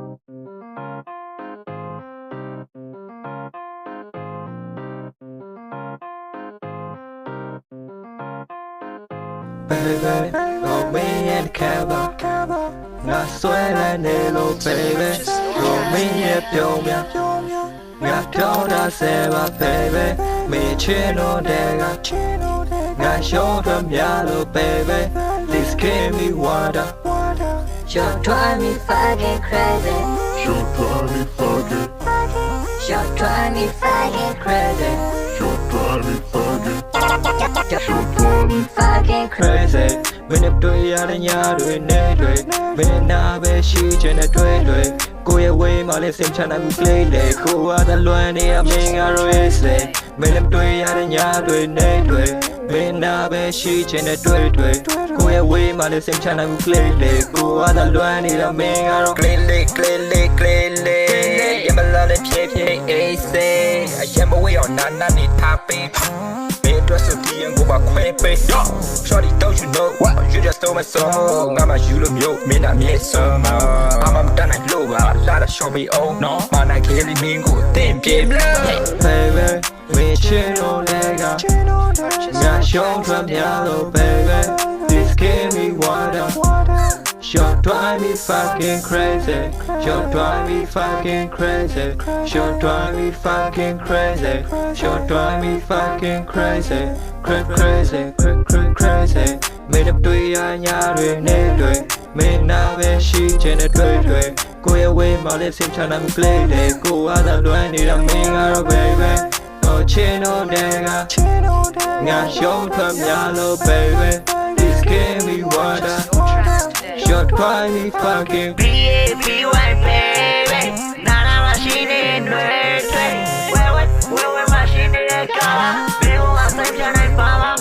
Baby, roll me in the cover. Not sweating hello, baby. Roll me in the pure. Not told us ever, baby. Me chin on dagger. Not show them yellow, baby. Please give me water. You're driving me fucking crazy. You're driving me fucking. You're driving me fucking crazy. You're driving me fucking. You're driving me fucking crazy. Crazy. When you do it, you're doing it. When I be shooting a trade. Go away, my listen, channel play. Go out the line, I'm being a race. When you do it, you're doing it. When I be shooting a trade. Go away, my listen, channel play. Go out the line, I'm being a race. Clearly. I'm a lot of PPAC. I am away on Nana, happy. Dress of tea and go back quick face. Shorty, don't you know what? You just stole my soul. I'm a Yulum yo, me not me some. I'm done at low, a lot of show me oh no. Man, I can't even go, damn game. Baby, we chill on lega. Got shown from yellow, baby. Please give me water. You're driving me fucking crazy. You're driving me fucking crazy. You're driving me fucking crazy. You're driving me fucking crazy. Crazy. Made up to ya nyari ne. Made now be she chen a dre. Go away, my lips in China play. Go out the door, I need a minga, baby. No chin on dagger. Got shown from yellow, baby. Please give me water. You're driving me fucking baby. Nana machine in the where machine in the car. They want to say I follow.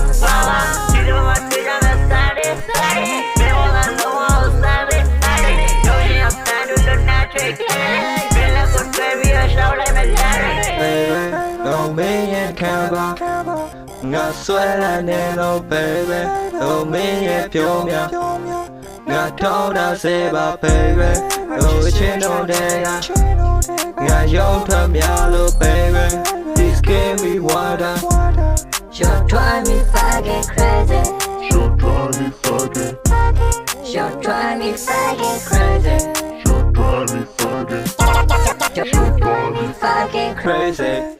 You don't want to understand it. They want to know how to stand it. Don't you understand the magic? They let us baby a show like a daddy. Baby, don't be in camera. Got sweat and hello, baby. Don't be in pure. Got told us about baby. Oh, chin on dagger. Got your plum yellow, baby. Please give me water. You're driving me fucking crazy. You're driving me fucking. You're driving me fucking crazy. You're driving me fucking. You're driving me fucking crazy. Crazy.